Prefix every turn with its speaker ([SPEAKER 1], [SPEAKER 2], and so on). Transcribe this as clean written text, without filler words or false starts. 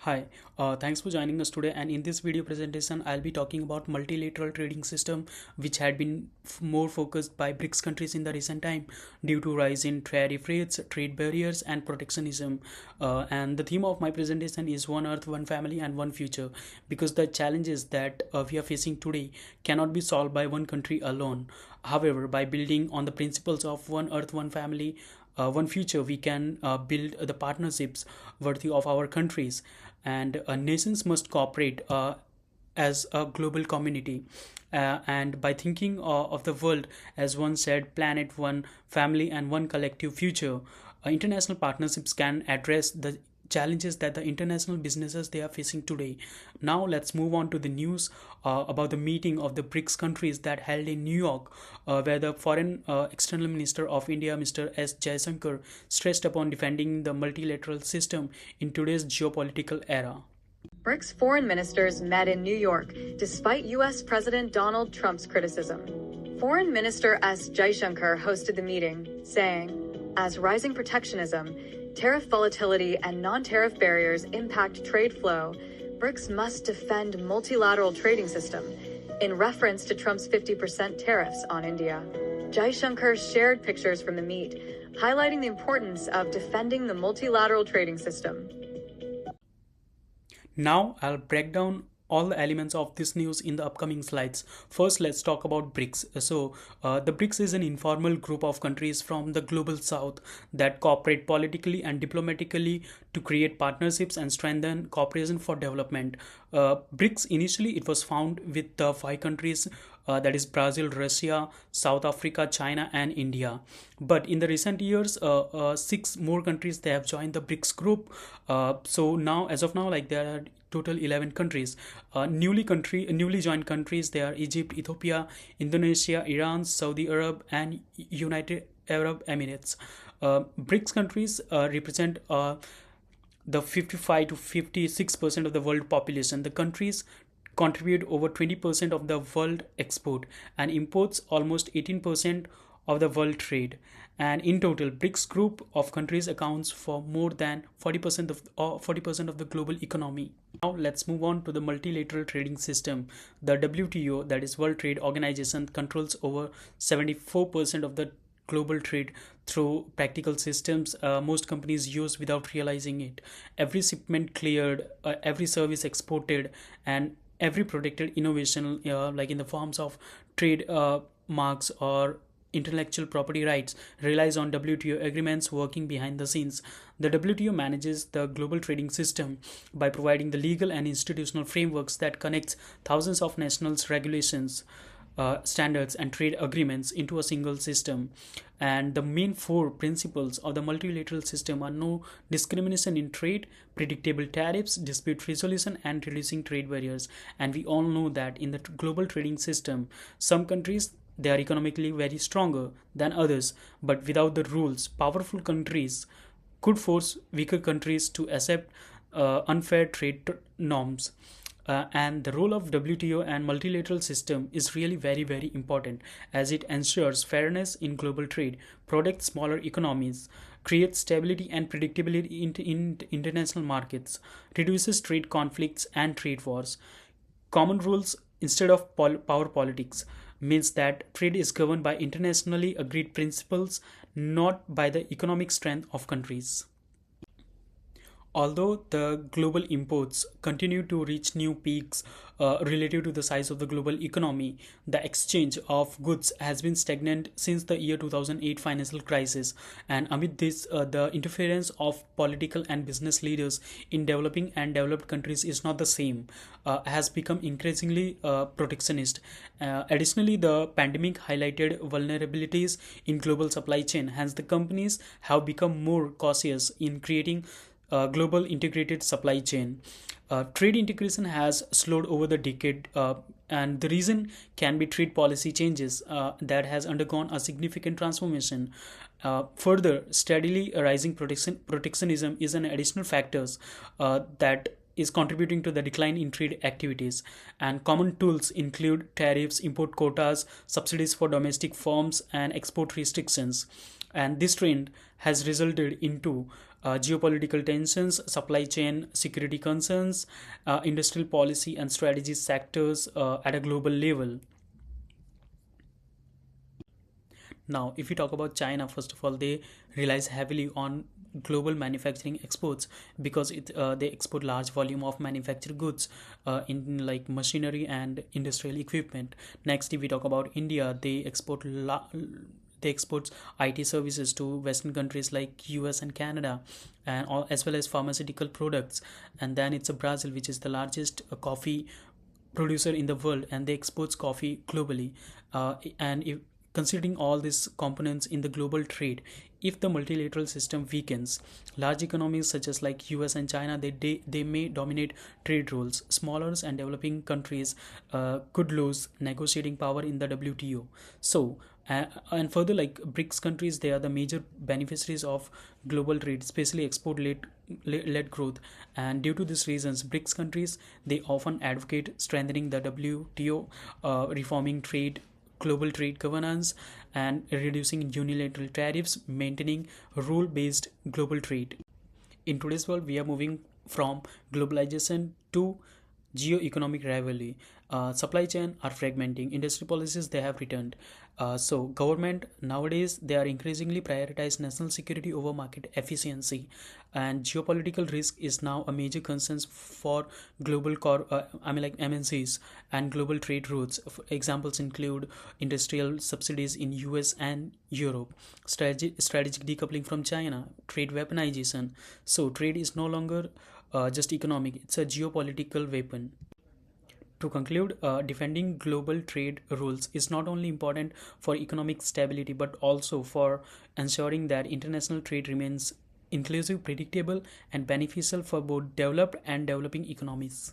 [SPEAKER 1] Hi, thanks for joining us today. And in this video presentation, I'll be talking about multilateral trading system, which had been more focused by BRICS countries in the recent time due to rise in tariff rates, trade barriers, and protectionism. And the theme of my presentation is One Earth, One Family, and One Future, because the challenges that we are facing today cannot be solved by one country alone. However, by building on the principles of One Earth, One Family, one future, we can build the partnerships worthy of our countries, and nations must cooperate as a global community, and by thinking of the world as one shared planet, one family, and one collective future, international partnerships can address the challenges that the international businesses they are facing today. Now let's move on to the news about the meeting of the BRICS countries that held in New York, where the foreign external minister of India, Mr. S. Jaishankar, stressed upon defending the multilateral system in today's geopolitical era.
[SPEAKER 2] BRICS foreign ministers met in New York despite U.S. President Donald Trump's criticism. Foreign Minister S. Jaishankar hosted the meeting, saying, "As rising protectionism, tariff volatility, and non-tariff barriers impact trade flow, BRICS must defend multilateral trading system," in reference to Trump's 50% tariffs on India. Jaishankar shared pictures from the meet, highlighting the importance of defending the multilateral trading system.
[SPEAKER 1] Now I'll break down all the elements of this news in the upcoming slides. First, let's talk about BRICS. The BRICS is an informal group of countries from the global south that cooperate politically and diplomatically to create partnerships and strengthen cooperation for development. BRICS initially it was found with five countries, that is Brazil, Russia, South Africa, China, and India. But in the recent years, six more countries they have joined the BRICS group. So now, as of now, like there are total 11 countries. Newly joined countries they are Egypt, Ethiopia, Indonesia, Iran, Saudi Arab, and United Arab Emirates. BRICS countries represent the 55 to 56% of the world population. The countries contribute over 20% of the world export and imports almost 18% of the world trade. And in total, BRICS group of countries accounts for more than 40% of the global economy. Now let's move on to the multilateral trading system. The WTO, that is World Trade Organization, controls over 74% of the global trade through practical systems most companies use without realizing it. Every shipment cleared, every service exported, and every protected innovation, like in the forms of trade marks or intellectual property rights, relies on WTO agreements working behind the scenes. The WTO manages the global trading system by providing the legal and institutional frameworks that connects thousands of nationals, regulations, standards, and trade agreements into a single system. And the main four principles of the multilateral system are no discrimination in trade, predictable tariffs, dispute resolution, and reducing trade barriers. And we all know that in the global trading system, some countries they are economically very stronger than others, but without the rules, powerful countries could force weaker countries to accept unfair trade norms. And the role of WTO and multilateral system is really very important, as it ensures fairness in global trade, protects smaller economies, creates stability and predictability in international markets, reduces trade conflicts and trade wars. Common rules instead of power politics means that trade is governed by internationally agreed principles, not by the economic strength of countries. Although the global imports continue to reach new peaks relative to the size of the global economy, the exchange of goods has been stagnant since the year 2008 financial crisis. And amid this, the interference of political and business leaders in developing and developed countries is not the same, has become increasingly protectionist. Additionally, the pandemic highlighted vulnerabilities in global supply chain. Hence, the companies have become more cautious in creating global integrated supply chain. Trade integration has slowed over the decade, and the reason can be trade policy changes that has undergone a significant transformation. Further, steadily rising protectionism is an additional factors that is contributing to the decline in trade activities. And common tools include tariffs, import quotas, subsidies for domestic firms, and export restrictions. And this trend has resulted into geopolitical tensions, supply chain security concerns, industrial policy and strategy sectors at a global level. Now, if we talk about China, first of all, they relies heavily on global manufacturing exports because they export large volume of manufactured goods in like machinery and industrial equipment. Next, if we talk about India, they export IT services to Western countries like US and Canada, and as well as pharmaceutical products. And then it's a Brazil, which is the largest coffee producer in the world, and they exports coffee globally. And if considering all these components in the global trade, if the multilateral system weakens, large economies such as like US and China, they may dominate trade rules. Smaller and developing countries could lose negotiating power in the WTO. So and further, like BRICS countries, they are the major beneficiaries of global trade, especially export led growth. And due to these reasons, BRICS countries, they often advocate strengthening the WTO, reforming trade global trade governance, and reducing unilateral tariffs, maintaining rule based global trade. In today's world, we are moving from globalization to geo-economic rivalry. Supply chain are fragmenting, industry policies they have returned. So government nowadays, they are increasingly prioritize national security over market efficiency, and geopolitical risk is now a major concern for like MNCs and global trade routes. Examples include industrial subsidies in US and Europe, strategic decoupling from China, trade weaponization. So trade is no longer just economic; it's a geopolitical weapon. To conclude, defending global trade rules is not only important for economic stability but also for ensuring that international trade remains inclusive, predictable, and beneficial for both developed and developing economies.